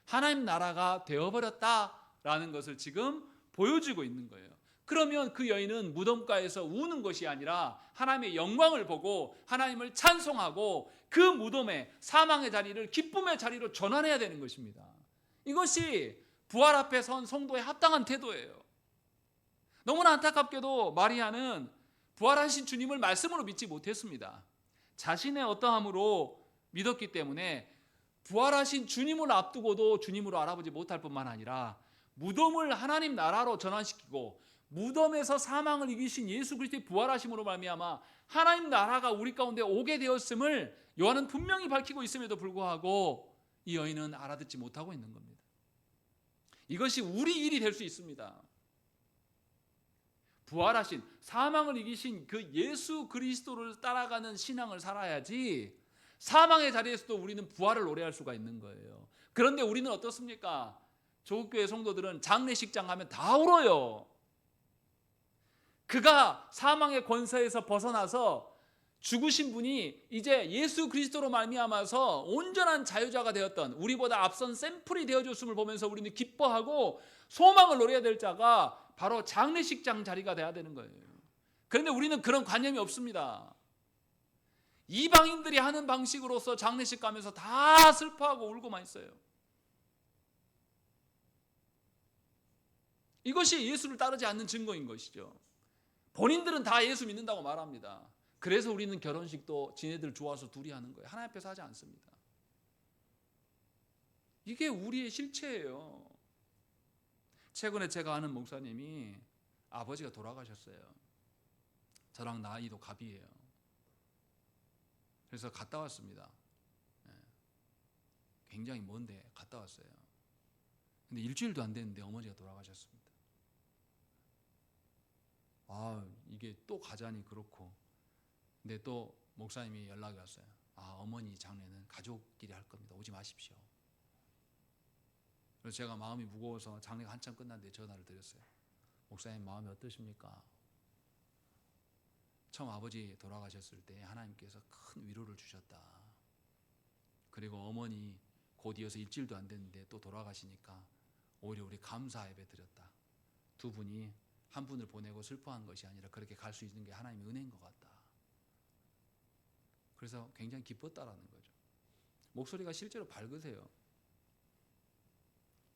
하나님 나라가 되어버렸다라는 것을 지금 보여주고 있는 거예요. 그러면 그 여인은 무덤가에서 우는 것이 아니라 하나님의 영광을 보고 하나님을 찬송하고 그 무덤의 사망의 자리를 기쁨의 자리로 전환해야 되는 것입니다. 이것이 부활 앞에 선 성도의 합당한 태도예요. 너무나 안타깝게도 마리아는 부활하신 주님을 말씀으로 믿지 못했습니다. 자신의 어떠함으로 믿었기 때문에 부활하신 주님을 앞두고도 주님으로 알아보지 못할 뿐만 아니라 무덤을 하나님 나라로 전환시키고 무덤에서 사망을 이기신 예수 그리스도의 부활하심으로 말미암아 하나님 나라가 우리 가운데 오게 되었음을 요한은 분명히 밝히고 있음에도 불구하고 이 여인은 알아듣지 못하고 있는 겁니다. 이것이 우리 일이 될 수 있습니다. 부활하신 사망을 이기신 그 예수 그리스도를 따라가는 신앙을 살아야지 사망의 자리에서도 우리는 부활을 노래할 수가 있는 거예요. 그런데 우리는 어떻습니까? 조국교회 성도들은 장례식장 가면 다 울어요. 그가 사망의 권세에서 벗어나서 죽으신 분이 이제 예수 그리스도로 말미암아서 온전한 자유자가 되었던, 우리보다 앞선 샘플이 되어줬음을 보면서 우리는 기뻐하고 소망을 노려야 될 자가 바로 장례식장 자리가 돼야 되는 거예요. 그런데 우리는 그런 관념이 없습니다. 이방인들이 하는 방식으로서 장례식 가면서 다 슬퍼하고 울고만 있어요. 이것이 예수를 따르지 않는 증거인 것이죠. 본인들은 다 예수 믿는다고 말합니다. 그래서 우리는 결혼식도 지네들 좋아서 둘이 하는 거예요. 하나님 앞에서 하지 않습니다. 이게 우리의 실체예요. 최근에 제가 아는 목사님이 아버지가 돌아가셨어요. 저랑 나이도 갑이에요. 그래서 갔다 왔습니다. 굉장히 먼데 갔다 왔어요. 근데 일주일도 안 됐는데 어머니가 돌아가셨습니다. 이게 또 가자니 그렇고. 근데 또 목사님이 연락이 왔어요. 어머니 장례는 가족끼리 할 겁니다. 오지 마십시오. 그래서 제가 마음이 무거워서 장례가 한참 끝났는데 전화를 드렸어요. 목사님 마음이 어떠십니까? 처음 아버지 돌아가셨을 때 하나님께서 큰 위로를 주셨다. 그리고 어머니 곧 이어서 일주일도 안 됐는데 또 돌아가시니까 오히려 우리 감사 예배 드렸다. 두 분이 한 분을 보내고 슬퍼한 것이 아니라 그렇게 갈 수 있는 게 하나님의 은혜인 것 같다. 그래서 굉장히 기뻤다라는 거죠. 목소리가 실제로 밝으세요.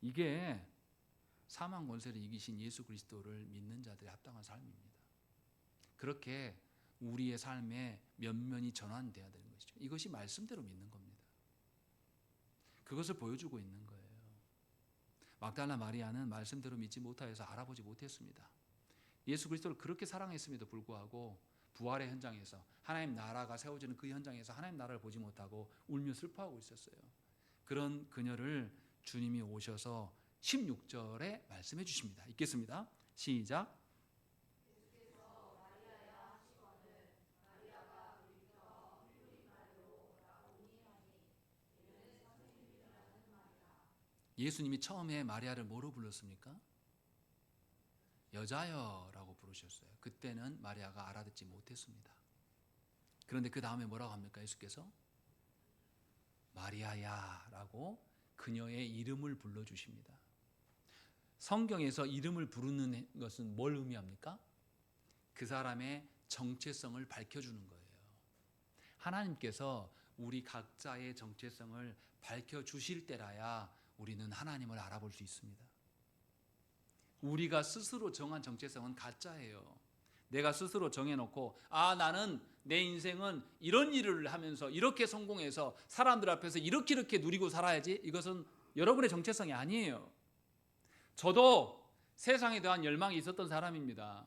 이게 사망 권세를 이기신 예수 그리스도를 믿는 자들의 합당한 삶입니다. 그렇게 우리의 삶의 면면이 전환돼야 되는 것이죠. 이것이 말씀대로 믿는 겁니다. 그것을 보여주고 있는 거예요. 막달라 마리아는 말씀대로 믿지 못하여서 알아보지 못했습니다. 예수 그리스도를 그렇게 사랑했음에도 불구하고 부활의 현장에서 하나님 나라가 세워지는 그 현장에서 하나님 나라를 보지 못하고 울며 슬퍼하고 있었어요. 그런 그녀를 주님이 오셔서 16절에 말씀해 주십니다. 읽겠습니다. 시작. 예수님이 처음에 마리아를 뭐로 불렀습니까? 여자여라고 부르셨어요. 그때는 마리아가 알아듣지 못했습니다. 그런데 그 다음에 뭐라고 합니까? 예수께서 마리아야라고 그녀의 이름을 불러주십니다. 성경에서 이름을 부르는 것은 뭘 의미합니까? 그 사람의 정체성을 밝혀주는 거예요. 하나님께서 우리 각자의 정체성을 밝혀주실 때라야 우리는 하나님을 알아볼 수 있습니다. 우리가 스스로 정한 정체성은 가짜예요. 내가 스스로 정해놓고 나는 내 인생은 이런 일을 하면서 이렇게 성공해서 사람들 앞에서 이렇게 누리고 살아야지, 이것은 여러분의 정체성이 아니에요. 저도 세상에 대한 열망이 있었던 사람입니다.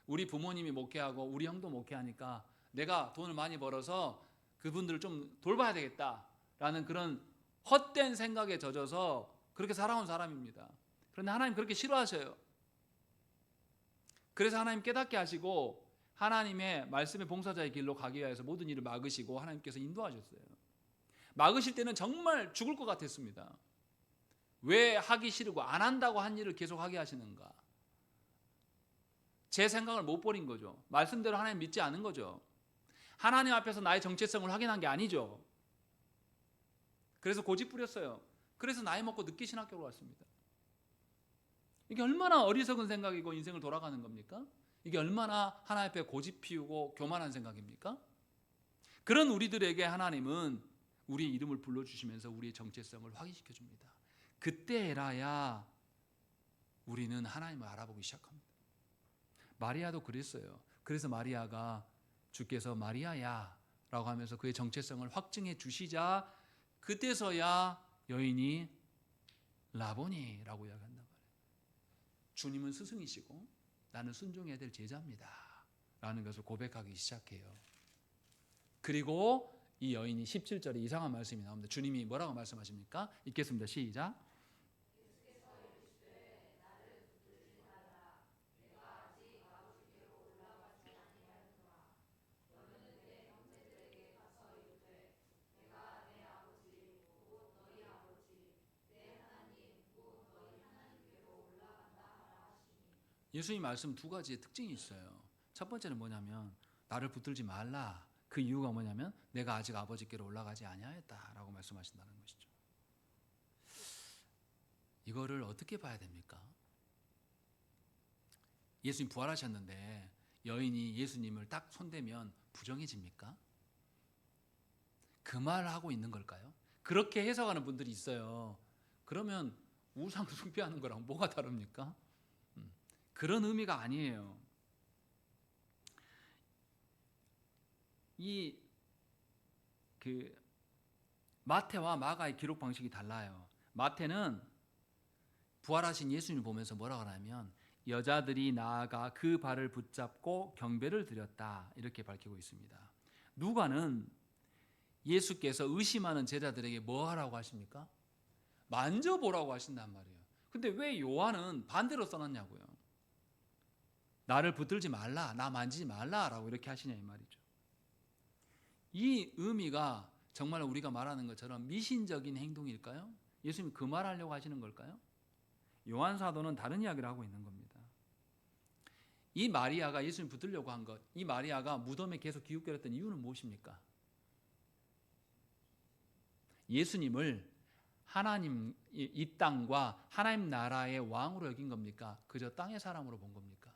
우리 부모님이 목회하고 우리 형도 목회하니까 내가 돈을 많이 벌어서 그분들을 좀 돌봐야 되겠다라는 그런 헛된 생각에 젖어서 그렇게 살아온 사람입니다. 그런데 하나님 그렇게 싫어하셔요. 그래서 하나님 깨닫게 하시고 하나님의 말씀의 봉사자의 길로 가기 위해서 모든 일을 막으시고 하나님께서 인도하셨어요. 막으실 때는 정말 죽을 것 같았습니다. 왜 하기 싫고 안 한다고 한 일을 계속 하게 하시는가? 제 생각을 못 버린 거죠. 말씀대로 하나님 믿지 않은 거죠. 하나님 앞에서 나의 정체성을 확인한 게 아니죠. 그래서 고집 부렸어요. 그래서 나이 먹고 늦게 신학교로 왔습니다. 이게 얼마나 어리석은 생각이고 인생을 돌아가는 겁니까? 이게 얼마나 하나님 앞에 고집 피우고 교만한 생각입니까? 그런 우리들에게 하나님은 우리의 이름을 불러주시면서 우리의 정체성을 확인시켜 줍니다. 그때라야 우리는 하나님을 알아보기 시작합니다. 마리아도 그랬어요. 그래서 마리아가 주께서 마리아야 라고 하면서 그의 정체성을 확증해 주시자 그때서야 여인이 라보니 라고 이야기한단 말이에요. 주님은 스승이시고 나는 순종해야 될 제자입니다 라는 것을 고백하기 시작해요. 그리고 이 여인이 17절에 이상한 말씀이 나옵니다. 주님이 뭐라고 말씀하십니까? 읽겠습니다. 시작. 예수님 말씀 두 가지의 특징이 있어요. 첫 번째는 뭐냐면 나를 붙들지 말라. 그 이유가 뭐냐면 내가 아직 아버지께로 올라가지 아니하였다라고 말씀하신다는 것이죠. 이거를 어떻게 봐야 됩니까? 예수님 부활하셨는데 여인이 예수님을 딱 손대면 부정해집니까? 그 말을 하고 있는 걸까요? 그렇게 해석하는 분들이 있어요. 그러면 우상 숭배하는 거랑 뭐가 다릅니까? 그런 의미가 아니에요. 마태와 마가의 기록 방식이 달라요. 마태는 부활하신 예수님을 보면서 뭐라고 하냐면 여자들이 나아가 그 발을 붙잡고 경배를 드렸다 이렇게 밝히고 있습니다. 누가는 예수께서 의심하는 제자들에게 뭐 하라고 하십니까? 만져보라고 하신단 말이에요. 근데 왜 요한은 반대로 써놨냐고요. 나를 붙들지 말라, 나 만지지 말라라고 이렇게 하시냐 이 말이죠. 이 의미가 정말 우리가 말하는 것처럼 미신적인 행동일까요? 예수님 그 말하려고 하시는 걸까요? 요한 사도는 다른 이야기를 하고 있는 겁니다. 이 마리아가 예수님 붙들려고 한 것, 이 마리아가 무덤에 계속 기웃거렸던 이유는 무엇입니까? 예수님을 하나님 이 땅과 하나님 나라의 왕으로 여긴 겁니까? 그저 땅의 사람으로 본 겁니까?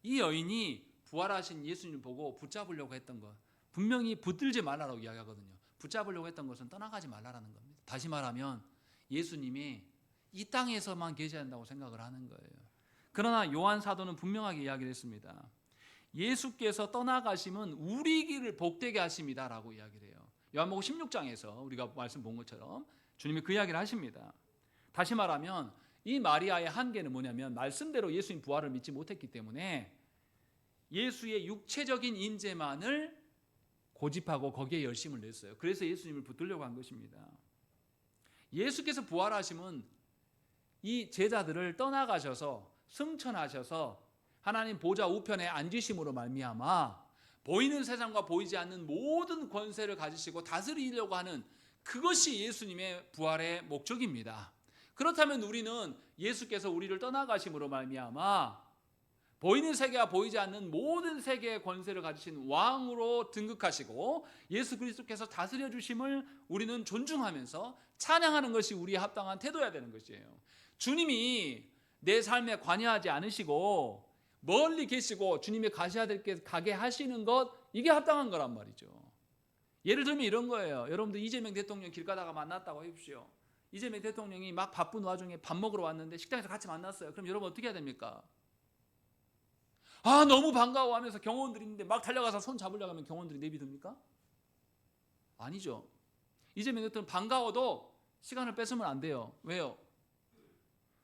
이 여인이 부활하신 예수님을 보고 붙잡으려고 했던 것, 분명히 붙들지 말라라고 이야기하거든요. 붙잡으려고 했던 것은 떠나가지 말라라는 겁니다. 다시 말하면 예수님이 이 땅에서만 계셔야 한다고 생각을 하는 거예요. 그러나 요한 사도는 분명하게 이야기를 했습니다. 예수께서 떠나가심은 우리 길을 복되게 하십니다라고 이야기를 해요. 요한복음 16장에서 우리가 말씀 본 것처럼 주님이 그 이야기를 하십니다. 다시 말하면 이 마리아의 한계는 뭐냐면 말씀대로 예수님 부활을 믿지 못했기 때문에 예수의 육체적인 인재만을 고집하고 거기에 열심을 냈어요. 그래서 예수님을 붙들려고 한 것입니다. 예수께서 부활하심은 이 제자들을 떠나가셔서 승천하셔서 하나님 보좌 우편에 앉으심으로 말미암아 보이는 세상과 보이지 않는 모든 권세를 가지시고 다스리려고 하는 그것이 예수님의 부활의 목적입니다. 그렇다면 우리는 예수께서 우리를 떠나가심으로 말미암아 보이는 세계와 보이지 않는 모든 세계의 권세를 가지신 왕으로 등극하시고 예수 그리스도께서 다스려 주심을 우리는 존중하면서 찬양하는 것이 우리의 합당한 태도여야 되는 것이에요. 주님이 내 삶에 관여하지 않으시고 멀리 계시고 주님이 가셔야 될 게 가게 하시는 것, 이게 합당한 거란 말이죠. 예를 들면 이런 거예요. 여러분들 이재명 대통령 길 가다가 만났다고 해보십시오. 이재명 대통령이 막 바쁜 와중에 밥 먹으러 왔는데 식당에서 같이 만났어요. 그럼 여러분 어떻게 해야 됩니까? 너무 반가워 하면서 경호원들이 있는데 막 달려가서 손 잡으려고 하면 경호원들이 내비둡니까? 아니죠. 이재명 대통령 반가워도 시간을 뺏으면 안 돼요. 왜요?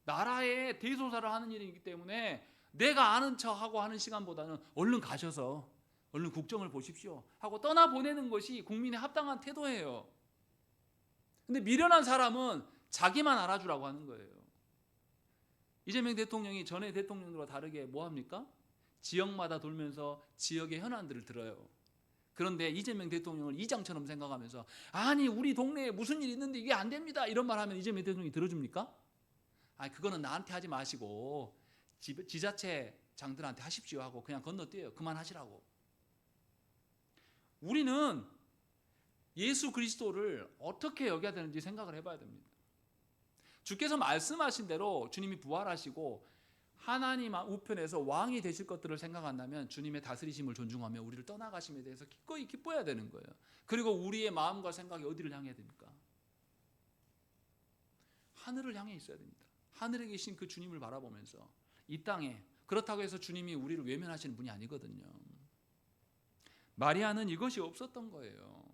나라의 대소사를 하는 일이기 때문에 내가 아는 척하고 하는 시간보다는 얼른 가셔서 얼른 국정을 보십시오 하고 떠나보내는 것이 국민의 합당한 태도예요. 근데 미련한 사람은 자기만 알아주라고 하는 거예요. 이재명 대통령이 전에 대통령들과 다르게 뭐 합니까? 지역마다 돌면서 지역의 현안들을 들어요. 그런데 이재명 대통령을 이장처럼 생각하면서 아니 우리 동네에 무슨 일이 있는데 이게 안 됩니다 이런 말 하면 이재명 대통령이 들어줍니까? 그거는 나한테 하지 마시고 지자체장들한테 하십시오 하고 그냥 건너뛰어요. 그만하시라고. 우리는 예수 그리스도를 어떻게 여겨야 되는지 생각을 해봐야 됩니다. 주께서 말씀하신 대로 주님이 부활하시고 하나님 우편에서 왕이 되실 것들을 생각한다면 주님의 다스리심을 존중하며 우리를 떠나가심에 대해서 기꺼이 기뻐해야 되는 거예요. 그리고 우리의 마음과 생각이 어디를 향해야 됩니까? 하늘을 향해 있어야 됩니다. 하늘에 계신 그 주님을 바라보면서 이 땅에, 그렇다고 해서 주님이 우리를 외면하시는 분이 아니거든요. 마리아는 이것이 없었던 거예요.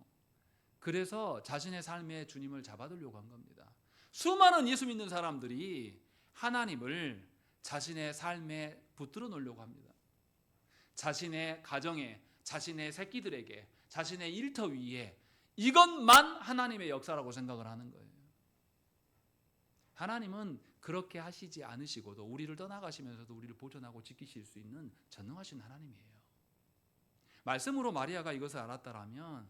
그래서 자신의 삶에 주님을 잡아두려고 한 겁니다. 수많은 예수 믿는 사람들이 하나님을 자신의 삶에 붙들어 놓으려고 합니다. 자신의 가정에, 자신의 새끼들에게, 자신의 일터 위에 이것만 하나님의 역사라고 생각을 하는 거예요. 하나님은 그렇게 하시지 않으시고도 우리를 떠나가시면서도 우리를 보존하고 지키실 수 있는 전능하신 하나님이에요. 말씀으로 마리아가 이것을 알았다라면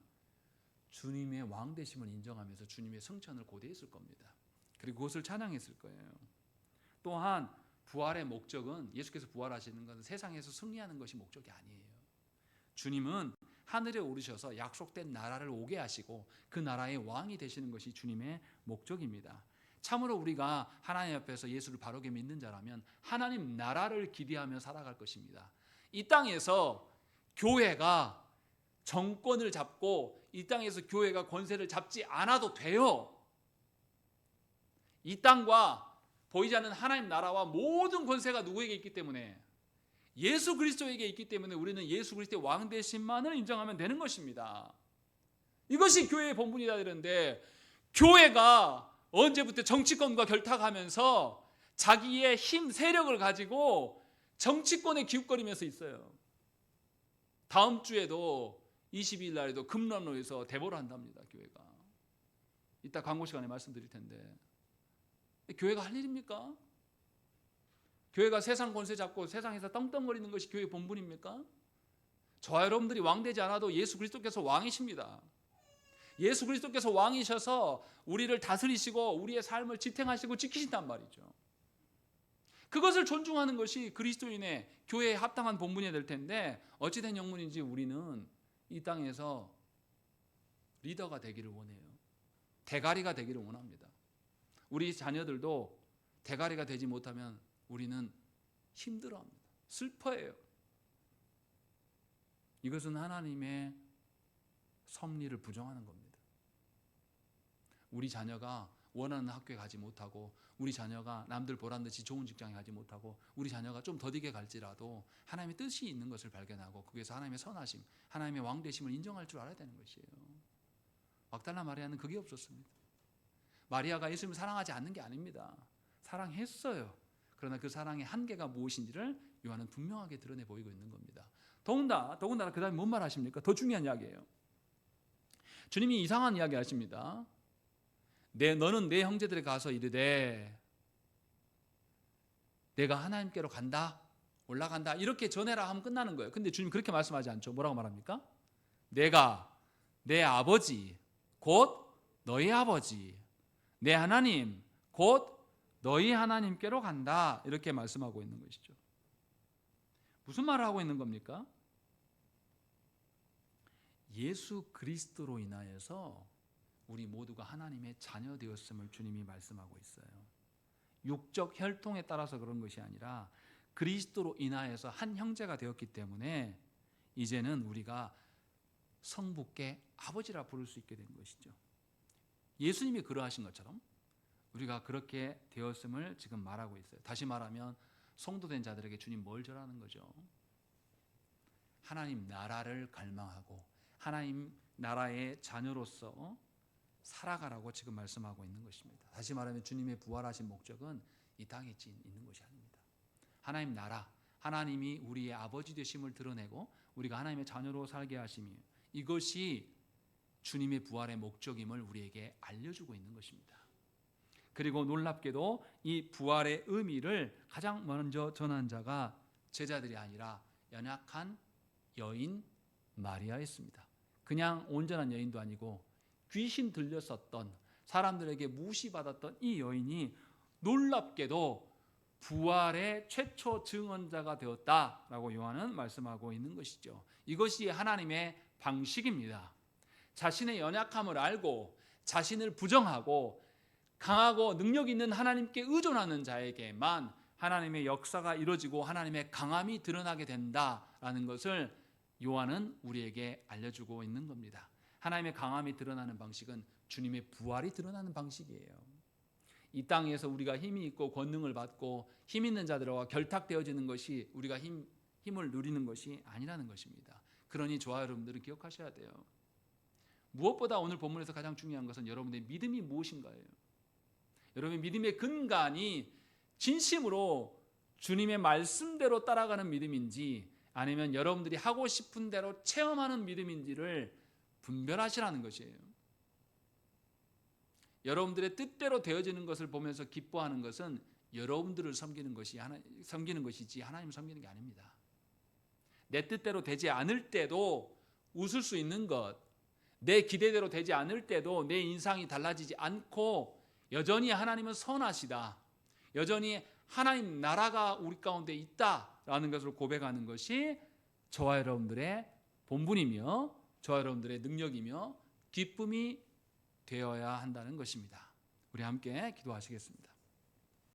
주님의 왕되심을 인정하면서 주님의 성천을 고대했을 겁니다. 그리고 그것을 찬양했을 거예요. 또한 부활의 목적은, 예수께서 부활하시는 것은 세상에서 승리하는 것이 목적이 아니에요. 주님은 하늘에 오르셔서 약속된 나라를 오게 하시고 그 나라의 왕이 되시는 것이 주님의 목적입니다. 참으로 우리가 하나님 앞에서 예수를 바르게 믿는 자라면 하나님 나라를 기대하며 살아갈 것입니다. 이 땅에서 교회가 정권을 잡고 이 땅에서 교회가 권세를 잡지 않아도 돼요. 이 땅과 보이지 않는 하나님 나라와 모든 권세가 누구에게 있기 때문에, 예수 그리스도에게 있기 때문에 우리는 예수 그리스도의 왕 되심만을 인정하면 되는 것입니다. 이것이 교회의 본분이다 그러는데, 교회가 언제부터 정치권과 결탁하면서 자기의 힘, 세력을 가지고 정치권에 기웃거리면서 있어요. 다음 주에도 22일 날에도 금남로에서 대보를 한답니다. 교회가. 이따 광고 시간에 말씀드릴 텐데, 교회가 할 일입니까? 교회가 세상 권세 잡고 세상에서 떵떵거리는 것이 교회의 본분입니까? 저와 여러분들이 왕 되지 않아도 예수 그리스도께서 왕이십니다. 예수 그리스도께서 왕이셔서 우리를 다스리시고 우리의 삶을 지탱하시고 지키신단 말이죠. 그것을 존중하는 것이 그리스도인의 교회에 합당한 본분이 될 텐데, 어찌된 영문인지 우리는 이 땅에서 리더가 되기를 원해요. 대가리가 되기를 원합니다. 우리 자녀들도 대가리가 되지 못하면 우리는 힘들어합니다. 슬퍼해요. 이것은 하나님의 섭리를 부정하는 겁니다. 우리 자녀가 원하는 학교에 가지 못하고, 우리 자녀가 남들 보란 듯이 좋은 직장에 가지 못하고, 우리 자녀가 좀 더디게 갈지라도 하나님의 뜻이 있는 것을 발견하고 거기에서 하나님의 선하심, 하나님의 왕되심을 인정할 줄 알아야 되는 것이에요. 막달라 마리아는 그게 없었습니다. 마리아가 예수님을 사랑하지 않는 게 아닙니다. 사랑했어요. 그러나 그 사랑의 한계가 무엇인지를 요한은 분명하게 드러내 보이고 있는 겁니다. 더군다나 그 다음에 뭔 말 하십니까? 더 중요한 이야기예요. 주님이 이상한 이야기 하십니다. 너는 내 형제들에 가서 이르되 내가 하나님께로 간다, 올라간다, 이렇게 전해라 하면 끝나는 거예요. 근데 주님 그렇게 말씀하지 않죠. 뭐라고 말합니까? 내가 내 아버지 곧 너희 아버지 내 하나님 곧 너희 하나님께로 간다. 이렇게 말씀하고 있는 것이죠. 무슨 말을 하고 있는 겁니까? 예수 그리스도로 인하여서 우리 모두가 하나님의 자녀 되었음을 주님이 말씀하고 있어요. 육적 혈통에 따라서 그런 것이 아니라 그리스도로 인하여서 한 형제가 되었기 때문에 이제는 우리가 성부께 아버지라 부를 수 있게 된 것이죠. 예수님이 그러하신 것처럼 우리가 그렇게 되었음을 지금 말하고 있어요. 다시 말하면 성도된 자들에게 주님 뭘 절하는 거죠? 하나님 나라를 갈망하고 하나님 나라의 자녀로서 살아가라고 지금 말씀하고 있는 것입니다. 다시 말하면 주님의 부활하신 목적은 이 땅에 있는 것이 아닙니다. 하나님 나라, 하나님이 우리의 아버지 되심을 드러내고 우리가 하나님의 자녀로 살게 하심이, 이것이 주님의 부활의 목적임을 우리에게 알려주고 있는 것입니다. 그리고 놀랍게도 이 부활의 의미를 가장 먼저 전한 자가 제자들이 아니라 연약한 여인 마리아였습니다. 그냥 온전한 여인도 아니고 귀신 들렸었던, 사람들에게 무시받았던 이 여인이 놀랍게도 부활의 최초 증언자가 되었다라고 요한은 말씀하고 있는 것이죠. 이것이 하나님의 방식입니다. 자신의 연약함을 알고 자신을 부정하고 강하고 능력 있는 하나님께 의존하는 자에게만 하나님의 역사가 이루어지고 하나님의 강함이 드러나게 된다라는 것을 요한은 우리에게 알려주고 있는 겁니다. 하나님의 강함이 드러나는 방식은 주님의 부활이 드러나는 방식이에요. 이 땅에서 우리가 힘이 있고 권능을 받고 힘 있는 자들과 결탁되어지는 것이 우리가 힘을 누리는 것이 아니라는 것입니다. 그러니 저와 여러분들은 기억하셔야 돼요. 무엇보다 오늘 본문에서 가장 중요한 것은 여러분의 믿음이 무엇인가예요. 여러분의 믿음의 근간이 진심으로 주님의 말씀대로 따라가는 믿음인지 아니면 여러분들이 하고 싶은 대로 체험하는 믿음인지를 분별하시라는 것이에요. 여러분들의 뜻대로 되어지는 것을 보면서 기뻐하는 것은 여러분들을 섬기는 것이지 하나님을 섬기는 게 아닙니다. 내 뜻대로 되지 않을 때도 웃을 수 있는 것, 내 기대대로 되지 않을 때도 내 인상이 달라지지 않고 여전히 하나님은 선하시다, 여전히 하나님 나라가 우리 가운데 있다라는 것을 고백하는 것이 저와 여러분들의 본분이며 저와 여러분들의 능력이며 기쁨이 되어야 한다는 것입니다. 우리 함께 기도하시겠습니다.